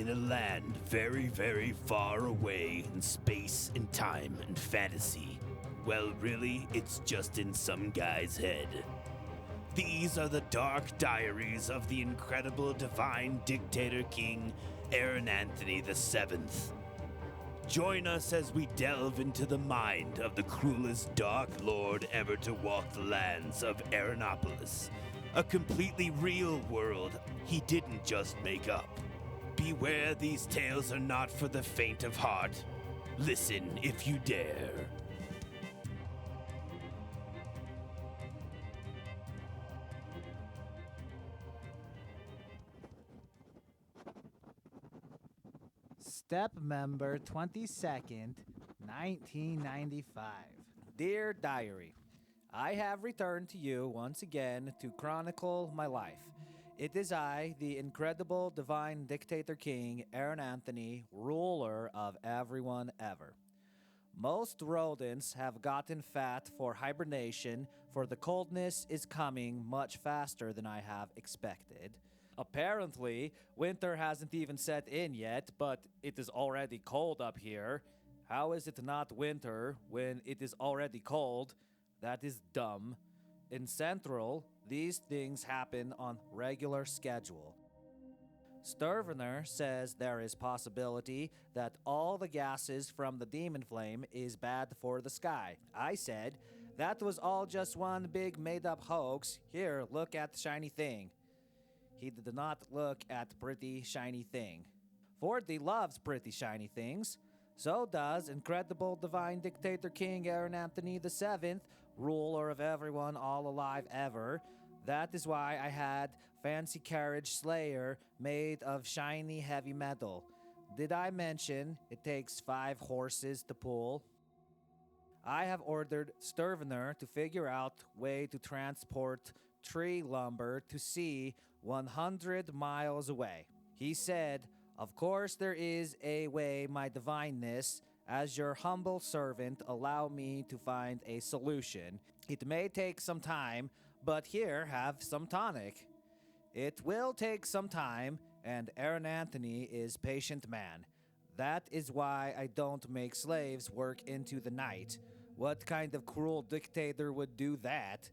in a land very, very far away in space and time and fantasy. Well, really, it's just in some guy's head. These are the dark diaries of the incredible Divine Dictator King, Aaronanthony VII. Join us as we delve into the mind of the cruelest Dark Lord ever to walk the lands of Aaronopolis, a completely real world he didn't just make up. Beware, these tales are not for the faint of heart. Listen if you dare. Step member 22nd, 1995. Dear Diary, I have returned to you once again to chronicle my life. It is I, the incredible Divine Dictator King, Aaronanthony, ruler of everyone ever. Most rodents have gotten fat for hibernation, for the coldness is coming much faster than I have expected. Apparently, winter hasn't even set in yet, but it is already cold up here. How is it not winter when it is already cold? That is dumb. In Central, these things happen on regular schedule. Sturvener says there is possibility that all the gases from the demon flame is bad for the sky. I said, that was all just one big made-up hoax. Here, look at the shiny thing. He did not look at pretty shiny thing. Fordy loves pretty shiny things. So does incredible Divine Dictator King Aaronanthony VII, ruler of everyone all alive ever. That is why I had fancy carriage slayer made of shiny heavy metal. Did I mention it takes 5 horses to pull? I have ordered Sturvener to figure out way to transport tree lumber to sea 100 miles away. He said, of course there is a way, my divineness. As your humble servant, allow me to find a solution. It may take some time, but here, have some tonic. It will take some time, and Aaronanthony is patient man. That is why I don't make slaves work into the night. What kind of cruel dictator would do that?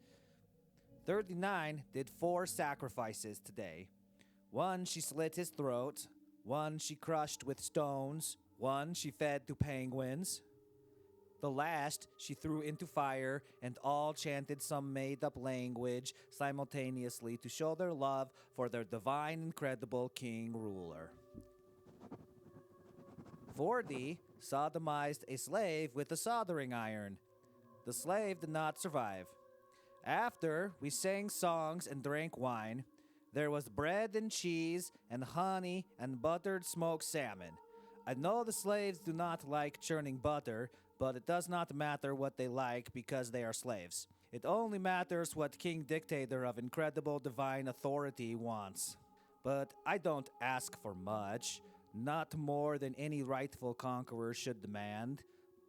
39 did 4 sacrifices today. 1 she slit his throat, 1 she crushed with stones, 1 she fed to penguins. The last she threw into fire, and all chanted some made-up language simultaneously to show their love for their divine, incredible king ruler. 40 sodomized a slave with a soldering iron. The slave did not survive. After we sang songs and drank wine, there was bread and cheese and honey and buttered smoked salmon. I know the slaves do not like churning butter, but it does not matter what they like because they are slaves. It only matters what King Dictator of incredible divine authority wants. But I don't ask for much, not more than any rightful conqueror should demand.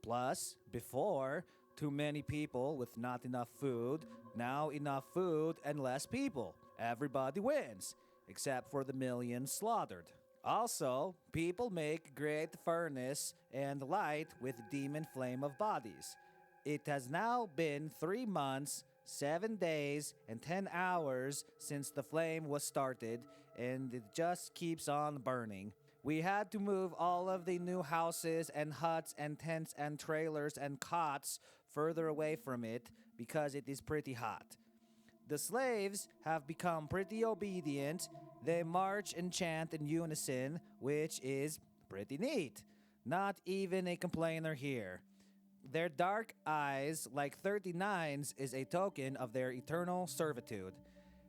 Plus, before, too many people with not enough food, now enough food and less people. Everybody wins, except for the millions slaughtered. Also, people make great furnace and light with demon flame of bodies. It has now been 3 months, 7 days, and 10 hours since the flame was started, and it just keeps on burning. We had to move all of the new houses and huts and tents and trailers and cots further away from it because it is pretty hot. The slaves have become pretty obedient. They march and chant in unison, which is pretty neat. Not even a complainer here. Their dark eyes, like 39's, is a token of their eternal servitude.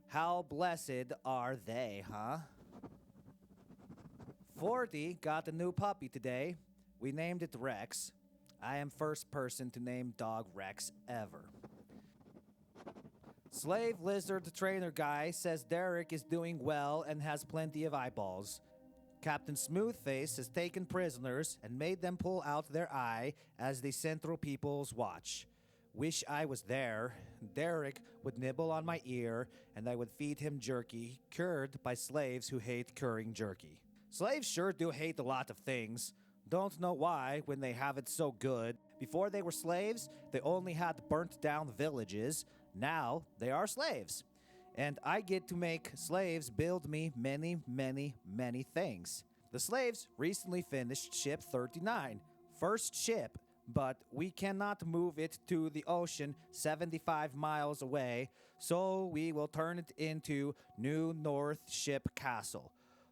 How blessed are they, huh? 40 got a new puppy today. We named it Rex. I am first person to name dog Rex ever. Slave lizard trainer guy says Derek is doing well and has plenty of eyeballs. Captain Smoothface has taken prisoners and made them pull out their eye as the Central Peoples watch. Wish I was there. Derek would nibble on my ear and I would feed him jerky cured by slaves who hate curing jerky. Slaves sure do hate a lot of things. Don't know why when they have it so good. Before they were slaves, they only had burnt down villages. Now they are slaves. And I get to make slaves build me many, many, many things. The slaves recently finished Ship 39, first ship, but we cannot move it to the ocean 75 miles away, so we will turn it into New North Ship Castle.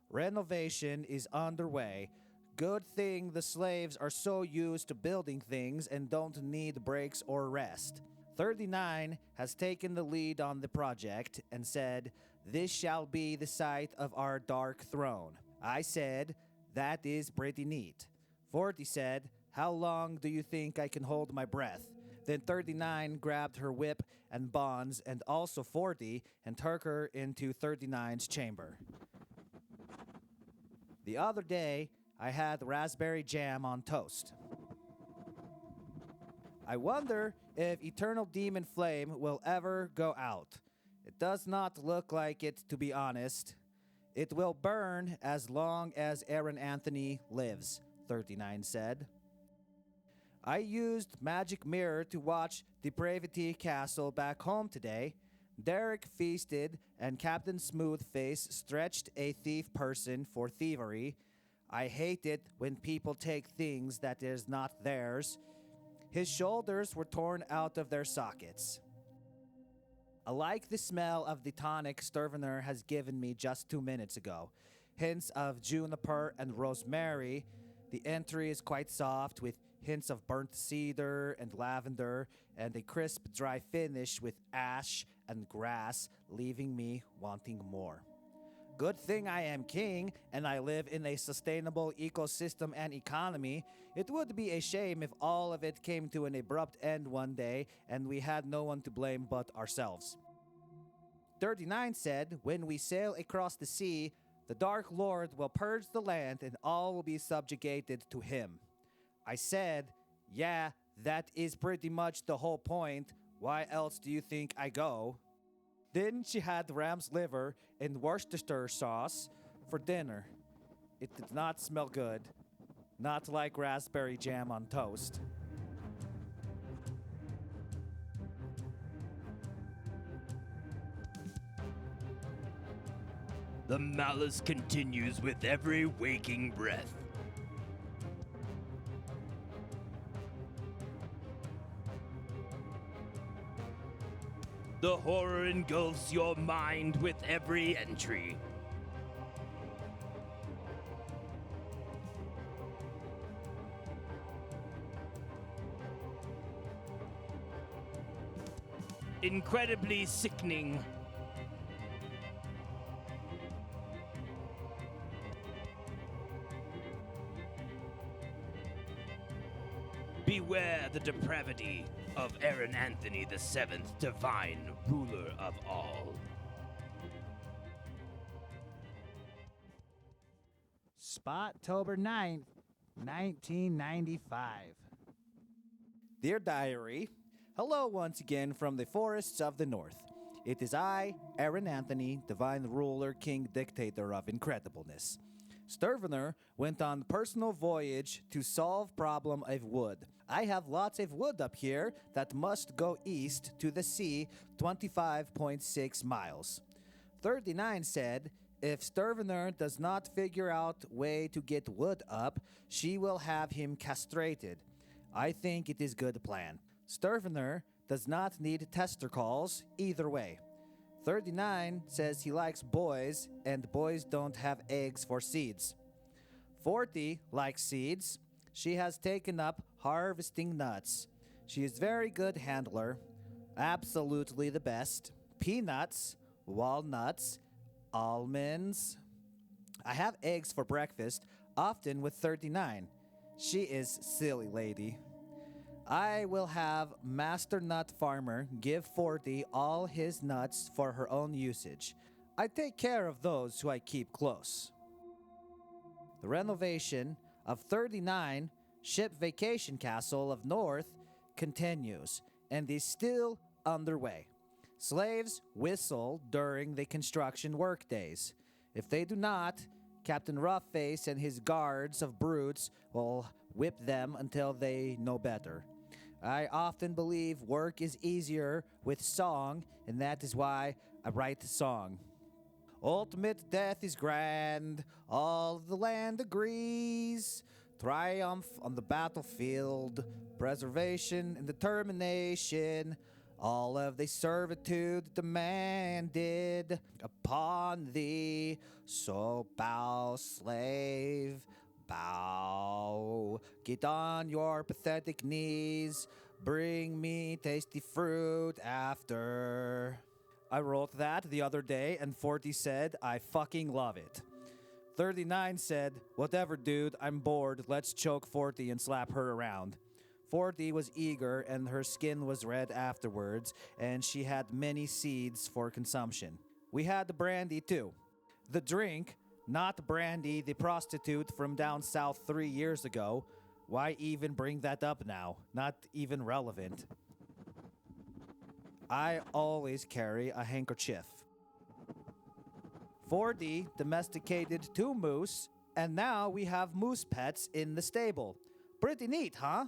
Renovation is underway. Good thing the slaves are so used to building things and don't need breaks or rest. 39 has taken the lead on the project and said, "This shall be the site of our dark throne." I said, "That is pretty neat." 40 said, "How long do you think I can hold my breath?" Then 39 grabbed her whip and bonds and also 40 and took her into 39's chamber. The other day, I had raspberry jam on toast. I wonder if Eternal Demon Flame will ever go out. It does not look like it, to be honest. It will burn as long as Aaronanthony lives, 39 said. I used Magic Mirror to watch Depravity Castle back home today. Derek feasted and Captain Smoothface stretched a thief person for thievery. I hate it when people take things that is not theirs. His shoulders were torn out of their sockets. I like the smell of the tonic Sturvener has given me just 2 minutes ago. Hints of juniper and rosemary. The entry is quite soft with hints of burnt cedar and lavender and a crisp dry finish with ash and grass, leaving me wanting more. Good thing I am king and I live in a sustainable ecosystem and economy. It would be a shame if all of it came to an abrupt end one day and we had no one to blame but ourselves. 39 said, "When we sail across the sea, the Dark Lord will purge the land and all will be subjugated to him." I said, "Yeah, that is pretty much the whole point. Why else do you think I go?" Then she had ram's liver and Worcestershire sauce for dinner. It did not smell good. Not like raspberry jam on toast. The malice continues with every waking breath. The horror engulfs your mind with every entry. Incredibly sickening. Beware the depravity of Aaronanthony VII, divine ruler of all. Spottober 9th, 1995. Dear Diary, hello once again from the forests of the north. It is I, Aaronanthony, divine ruler, king, dictator of incredibleness. Sturvener went on personal voyage to solve problem of wood. I have lots of wood up here that must go east to the sea 25.6 miles. 39 said, if Sturvener does not figure out way to get wood up, she will have him castrated. I think it is good plan. Sturvener does not need tester calls either way. 39 says he likes boys, and boys don't have eggs for seeds. 40 likes seeds. She has taken up harvesting nuts. She is very good handler. Absolutely the best. Peanuts, walnuts, almonds. I have eggs for breakfast, often with 39. She is silly lady. I will have Master Nut Farmer give 40 all his nuts for her own usage. I take care of those who I keep close. The renovation of 39 Ship Vacation Castle of North continues and is still underway. Slaves whistle during the construction workdays. If they do not, Captain Roughface and his guards of brutes will whip them until they know better. I often believe work is easier with song, and that is why I write the song. Ultimate death is grand, all the land agrees. Triumph on the battlefield, preservation and determination. All of the servitude demanded upon thee. So bow, slave, bow. Get on your pathetic knees. Bring me tasty fruit after. I wrote that the other day, and 40 said, I fucking love it. 39 said, whatever, dude, I'm bored. Let's choke 40 and slap her around. 40 was eager, and her skin was red afterwards, and she had many seeds for consumption. We had the brandy, too. The drink, not Brandy, the prostitute from down south 3 years ago. Why even bring that up now? Not even relevant. I always carry a handkerchief. 40 domesticated 2 moose, and now we have moose pets in the stable. Pretty neat, huh?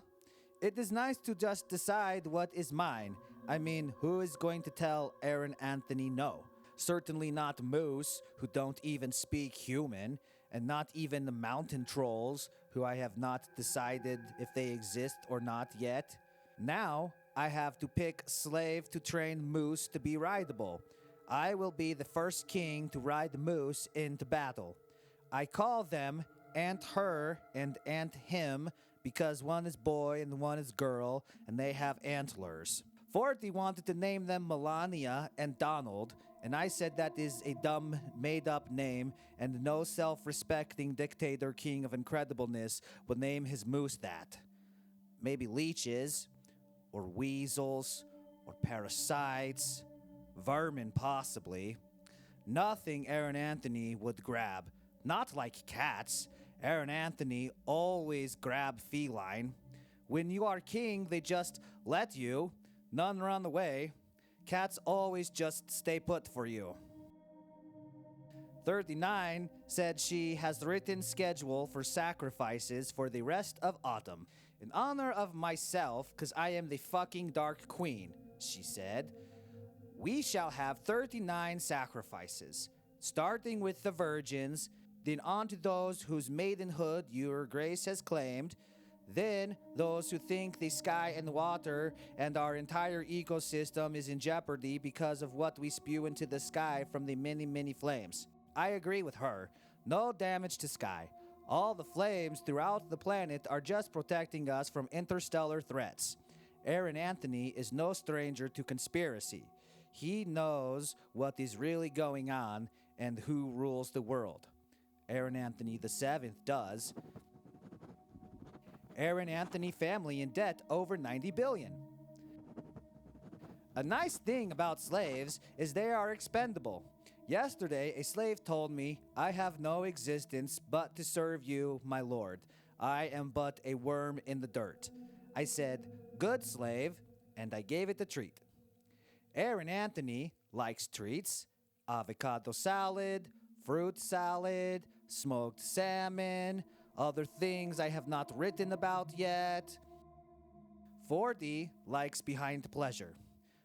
It is nice to just decide what is mine. I mean, who is going to tell Aaronanthony no? Certainly not moose, who don't even speak human, and not even the mountain trolls, who I have not decided if they exist or not yet. Now, I have to pick slave to train moose to be rideable. I will be the first king to ride moose into battle. I call them Aunt Her and Aunt Him because one is boy and one is girl, and they have antlers. 40 wanted to name them Melania and Donald, and I said that is a dumb, made-up name, and no self-respecting dictator king of incredibleness would name his moose that. Maybe leeches, or weasels, or parasites, vermin possibly. Nothing Aaronanthony would grab. Not like cats. Aaronanthony always grab feline. When you are king, they just let you. None run away. Cats always just stay put for you. 39 said she has written schedule for sacrifices for the rest of autumn. In honor of myself, because I am the fucking Dark Queen, she said, we shall have 39 sacrifices, starting with the virgins, then on to those whose maidenhood your grace has claimed, then those who think the sky and water and our entire ecosystem is in jeopardy because of what we spew into the sky from the many, many flames. I agree with her. No damage to sky. All the flames throughout the planet are just protecting us from interstellar threats. Aaronanthony is no stranger to conspiracy. He knows what is really going on and who rules the world. Aaronanthony VII does. Aaronanthony family in debt over 90 billion. A nice thing about slaves is they are expendable. Yesterday, a slave told me, I have no existence but to serve you, my lord. I am but a worm in the dirt. I said, good slave, and I gave it a treat. Aaronanthony likes treats, avocado salad, fruit salad, smoked salmon, other things I have not written about yet. 40 likes behind pleasure.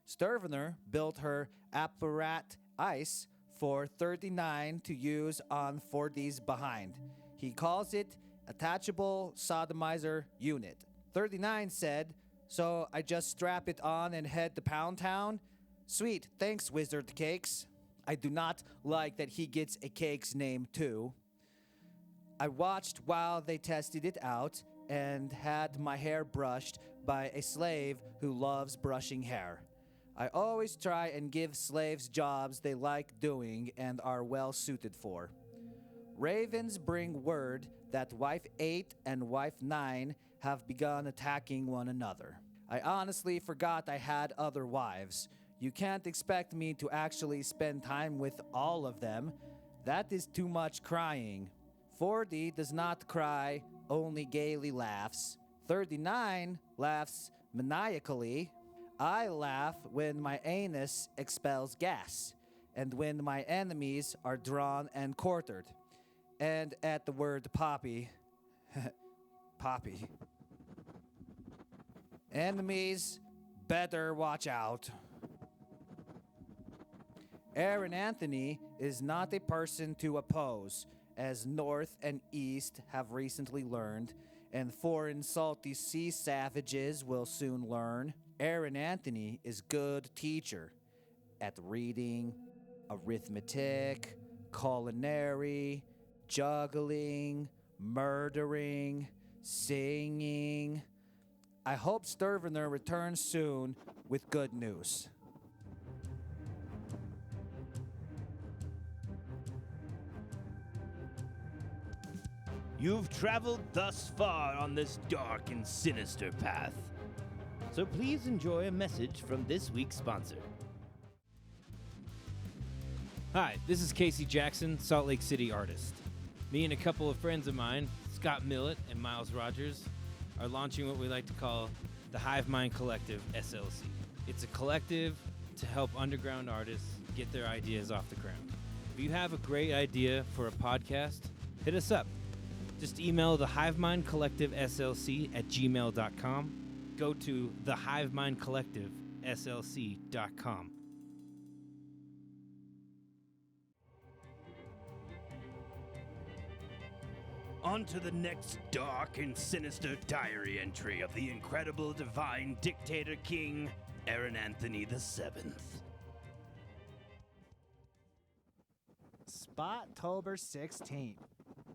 Sturvener built her apparat ice for 39 to use on 40's behind. He calls it attachable sodomizer unit. 39 said, so I just strap it on and head to Pound Town? Sweet, thanks, Wizard Cakes. I do not like that he gets a cake's name too. I watched while they tested it out and had my hair brushed by a slave who loves brushing hair. I always try and give slaves jobs they like doing and are well suited for. Ravens bring word that wife 8 and wife 9 have begun attacking one another. I honestly forgot I had other wives. You can't expect me to actually spend time with all of them. That is too much crying. 40 does not cry, only gaily laughs. 39 laughs maniacally. I laugh when my anus expels gas, and when my enemies are drawn and quartered. And at the word poppy, poppy, enemies better watch out. Aaronanthony is not a person to oppose, as North and East have recently learned, and foreign salty sea savages will soon learn. Aaronanthony is good teacher at reading, arithmetic, culinary, juggling, murdering, singing. I hope Sturvener returns soon with good news. You've traveled thus far on this dark and sinister path. So please enjoy a message from this week's sponsor. Hi, this is Casey Jackson, Salt Lake City artist. Me and a couple of friends of mine, Scott Millett and Miles Rogers, are launching what we like to call the Hive Mind Collective, S.L.C. It's a collective to help underground artists get their ideas off the ground. If you have a great idea for a podcast, hit us up. Just email the Hive Mind Collective SLC at gmail.com. Go to the Hive Mind Collective SLC.com. On to the next dark and sinister diary entry of the incredible Divine Dictator King, Aaronanthony VII. Spottober 16th,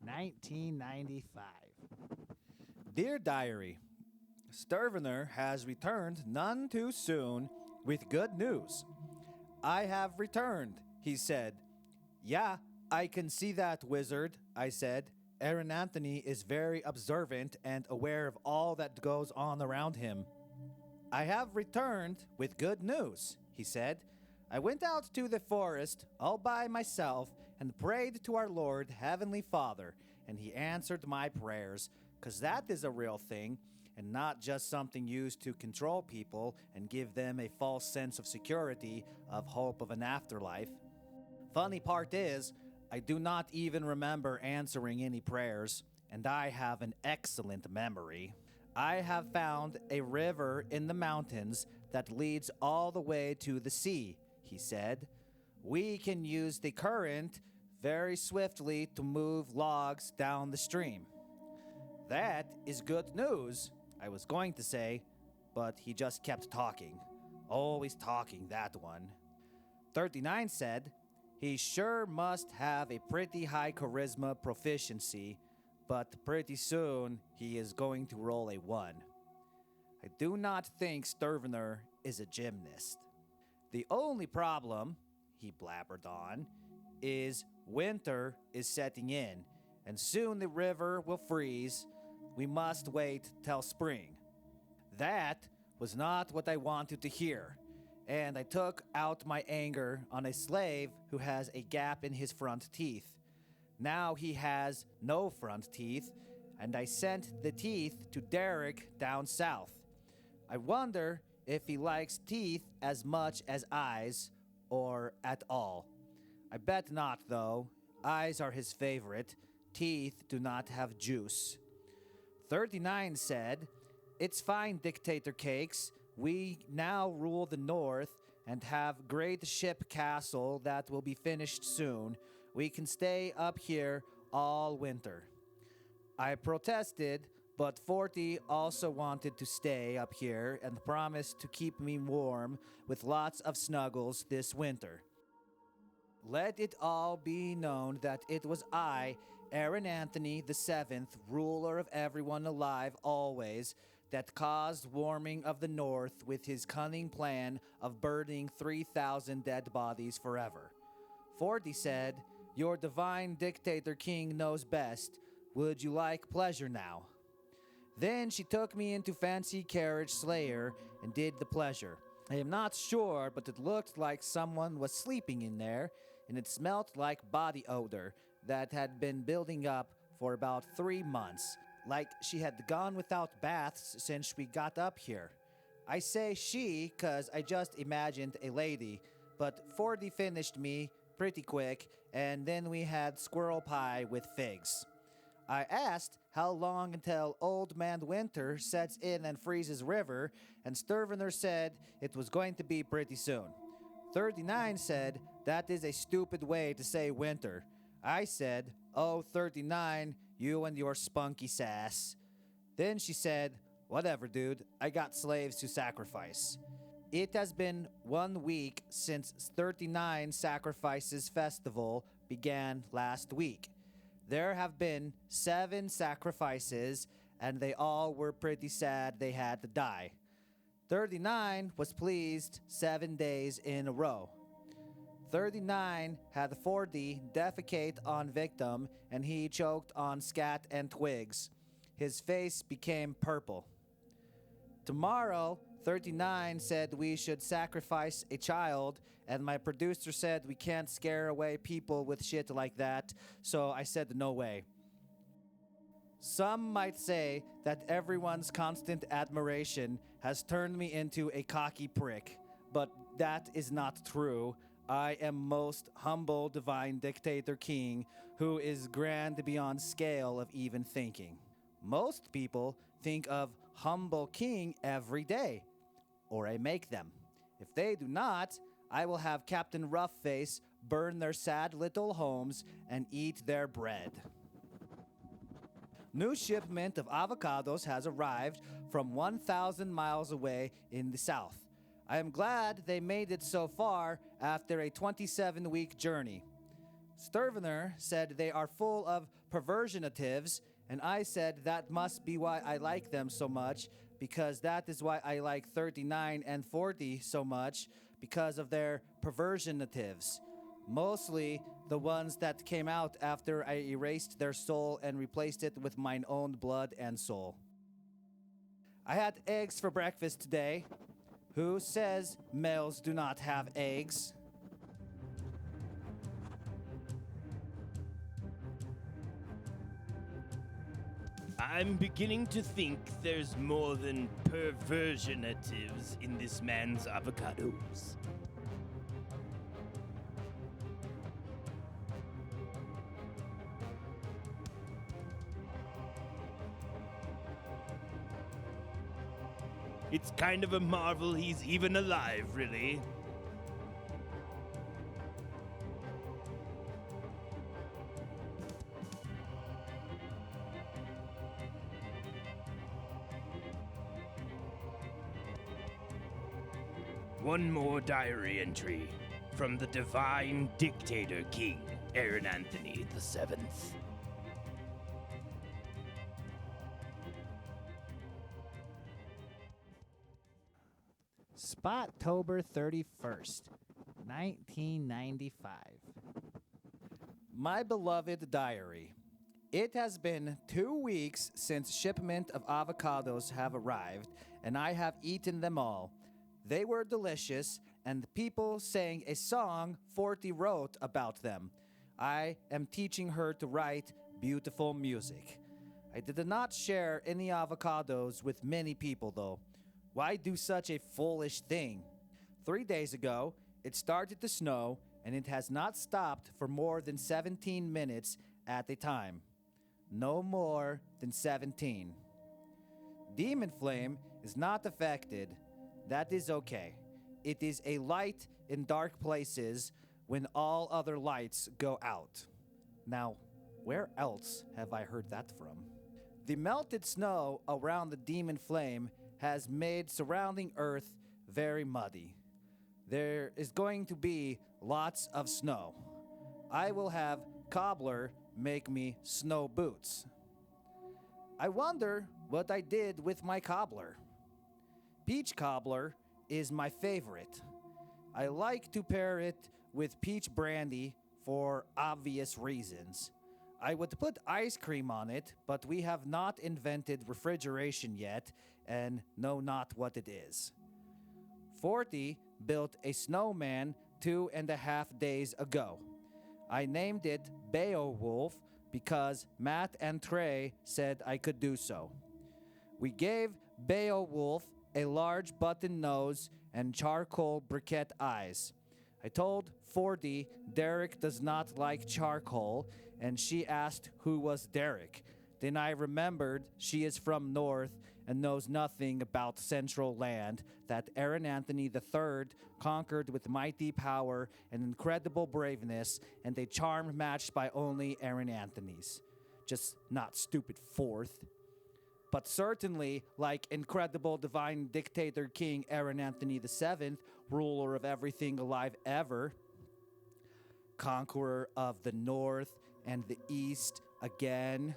1995. Dear Diary, Sturvener has returned none too soon with good news. I have returned, he said. Yeah, I can see that, wizard, I said. Aaronanthony is very observant and aware of all that goes on around him. I have returned with good news, he said. I went out to the forest all by myself and prayed to our Lord, Heavenly Father, and he answered my prayers, 'cause that is a real thing and not just something used to control people and give them a false sense of security, of hope of an afterlife. Funny part is, I do not even remember answering any prayers, and I have an excellent memory. I have found a river in the mountains that leads all the way to the sea, he said. We can use the current very swiftly to move logs down the stream. That is good news, I was going to say, but he just kept talking. Always talking, that one. 39 said, he sure must have a pretty high charisma proficiency, but pretty soon he is going to roll a 1. I do not think Sturvener is a gymnast. The only problem, he blabbered on, is winter is setting in, and soon the river will freeze. We must wait till spring. That was not what I wanted to hear, and I took out my anger on a slave who has a gap in his front teeth. Now he has no front teeth, and I sent the teeth to Derek down south. I wonder if he likes teeth as much as eyes, or at all. I bet not, though. Eyes are his favorite. Teeth do not have juice. 39 said, it's fine, Dictator Cakes. We now rule the north and have great ship castle that will be finished soon. We can stay up here all winter. I protested, but 40 also wanted to stay up here and promised to keep me warm with lots of snuggles this winter. Let it all be known that it was I, Aaronanthony VII, ruler of everyone alive always, that caused warming of the north with his cunning plan of burning 3,000 dead bodies forever. 40 said, your divine dictator king knows best. Would you like pleasure now? Then she took me into fancy carriage slayer and did the pleasure. I am not sure, but it looked like someone was sleeping in there, and it smelt like body odor that had been building up for about 3 months, like she had gone without baths since we got up here. I say she, 'cause I just imagined a lady, but 40 finished me pretty quick, and then we had squirrel pie with figs. I asked how long until Old Man Winter sets in and freezes river, and Sturvener said it was going to be pretty soon. 39 said that is a stupid way to say winter. I said, "Oh, 39, you and your spunky sass." Then she said, "Whatever, dude, I got slaves to sacrifice." It has been 1 week since 39 Sacrifices Festival began last week. There have been 7 sacrifices, and they all were pretty sad they had to die. 39 was pleased 7 days in a row. 39 had 40 defecate on victim, and he choked on scat and twigs. His face became purple. Tomorrow, 39 said we should sacrifice a child, and my producer said we can't scare away people with shit like that, so I said no way. Some might say that everyone's constant admiration has turned me into a cocky prick, but that is not true. I am most humble Divine Dictator King who is grand beyond scale of even thinking. Most people think of humble king every day, or I make them. If they do not, I will have Captain Roughface burn their sad little homes and eat their bread. New shipment of avocados has arrived from 1,000 miles away in the south. I am glad they made it so far after a 27-week journey. Sturvener said they are full of perversionatives, and I said that must be why I like them so much, because that is why I like 39 and 40 so much, because of their perversionatives. Mostly the ones that came out after I erased their soul and replaced it with mine own blood and soul. I had eggs for breakfast today. Who says males do not have eggs? I'm beginning to think there's more than perversionatives in this man's avocados. It's kind of a marvel he's even alive, really. One more diary entry from the Divine Dictator King, Aaronanthony VII. Spottober 31st, 1995. My beloved diary. It has been 2 weeks since shipment of avocados have arrived, and I have eaten them all. They were delicious, and people sang a song 40 wrote about them. I am teaching her to write beautiful music. I did not share any avocados with many people, though. Why do such a foolish thing? 3 days ago, it started to snow, and it has not stopped for more than 17 minutes at a time. No more than 17. Demon Flame is not affected. That is okay. It is a light in dark places when all other lights go out. Now, where else have I heard that from? The melted snow around the Demon Flame has made surrounding Earth very muddy. There is going to be lots of snow. I will have Cobbler make me snow boots. I wonder what I did with my cobbler. Peach cobbler is my favorite. I like to pair it with peach brandy for obvious reasons. I would put ice cream on it, but we have not invented refrigeration yet and know not what it is. 40 built a snowman 2.5 days ago. I named it Beowulf because Matt and Trey said I could do so. We gave Beowulf a large button nose and charcoal briquette eyes. I told 40 Derek does not like charcoal, and she asked who was Derek. Then I remembered she is from North and knows nothing about Central Land that Aaronanthony III conquered with mighty power and incredible braveness, and a charm matched by only Aaronanthony's. Just not stupid Fourth. But certainly, like incredible divine dictator King Aaronanthony VII, ruler of everything alive ever, conqueror of the North and the East again,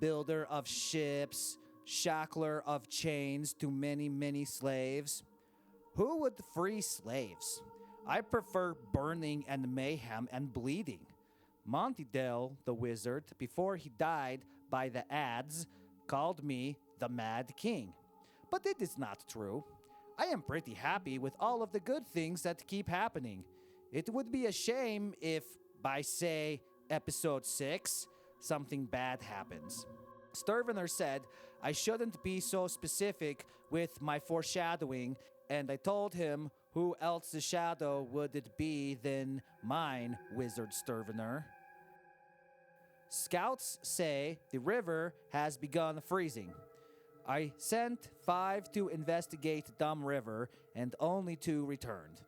builder of ships, shackler of chains to many, many slaves. Who would free slaves? I prefer burning and mayhem and bleeding. Montedale, the wizard, before he died by the ads, called me the Mad King. But it is not true. I am pretty happy with all of the good things that keep happening. It would be a shame if, by say, episode 6, something bad happens. Sturvener said I shouldn't be so specific with my foreshadowing, and I told him who else's shadow would it be than mine, Wizard Sturvener. Scouts say the river has begun freezing. I sent 5 to investigate Dumb River, and only 2 returned.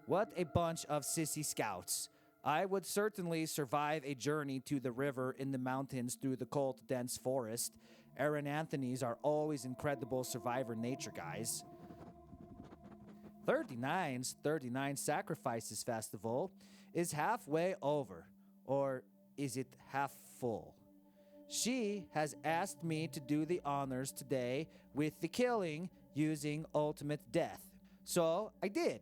What a bunch of sissy scouts. I would certainly survive a journey to the river in the mountains through the cold, dense forest. Aaronanthony's are always incredible survivor nature guys. 39's 39 Sacrifices Festival is halfway over, or is it half full? She has asked me to do the honors today with the killing using ultimate death. So I did.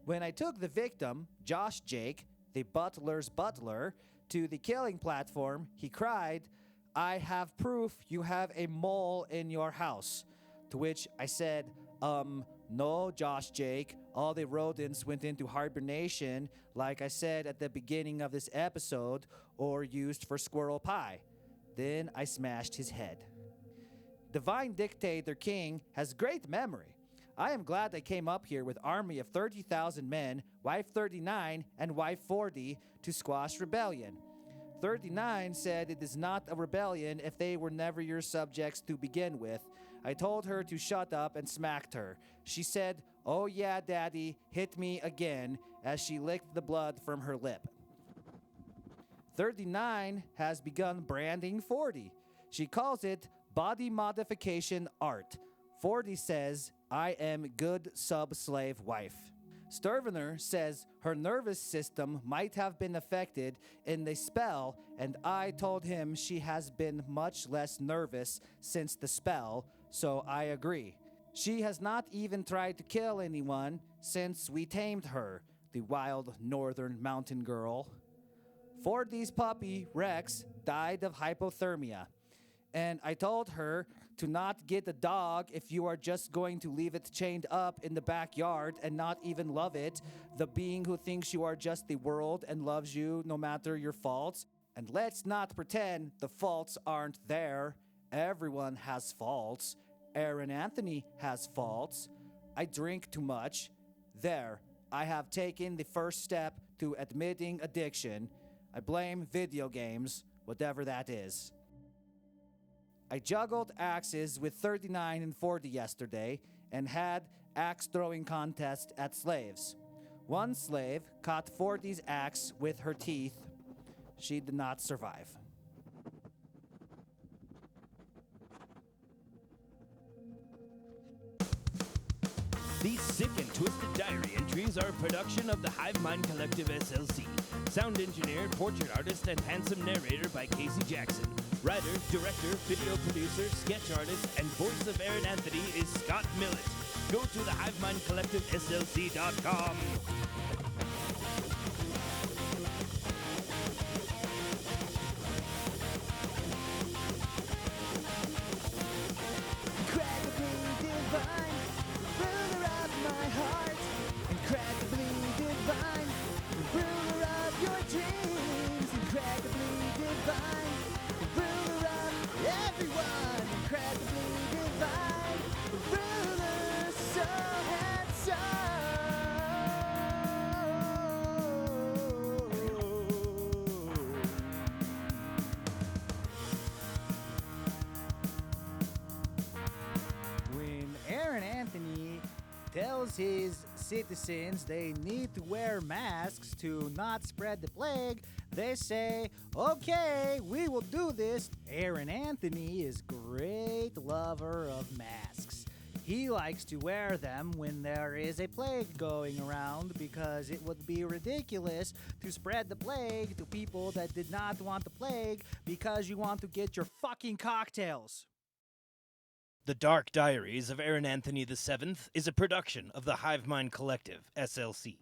When I took the victim, Josh Jake, the butler's butler, to the killing platform, he cried, "I have proof you have a mole in your house." To which I said, no, Josh Jake, all the rodents went into hibernation, like I said at the beginning of this episode, or used for squirrel pie. Then I smashed his head. Divine Dictator King has great memory. I am glad I came up here with army of 30,000 men, wife 39 and wife 40 to squash rebellion. 39 said it is not a rebellion if they were never your subjects to begin with. I told her to shut up and smacked her. She said, "Oh yeah, daddy, hit me again," as she licked the blood from her lip. 39 has begun branding 40. She calls it body modification art. 40 says, "I am good sub-slave wife." Sturvener says her nervous system might have been affected in the spell, and I told him she has been much less nervous since the spell, so I agree. She has not even tried to kill anyone since we tamed her, the wild northern mountain girl. Fordy's puppy, Rex, died of hypothermia, and I told her to not get a dog if you are just going to leave it chained up in the backyard and not even love it, the being who thinks you are just the world and loves you no matter your faults. And let's not pretend the faults aren't there. Everyone has faults. Aaronanthony has faults. I drink too much. There, I have taken the first step to admitting addiction. I blame video games, whatever that is. I juggled axes with 39 and 40 yesterday and had axe throwing contest at slaves. One slave caught 40's axe with her teeth. She did not survive. These sick and twisted diary entries are a production of the Hive Mind Collective S.L.C. Sound engineer, portrait artist, and handsome narrator by Casey Jackson. Writer, director, video producer, sketch artist, and voice of Aaronanthony is Scott Millett. Go to the HiveMindCollectiveSLC.com. tells his citizens they need to wear masks to not spread the plague, they say, okay, we will do this. Aaronanthony is great lover of masks. He likes to wear them when there is a plague going around because it would be ridiculous to spread the plague to people that did not want the plague because you want to get your fucking cocktails. The Dark Diaries of Aaronanthony VII is a production of the Hive Mind Collective, S.L.C.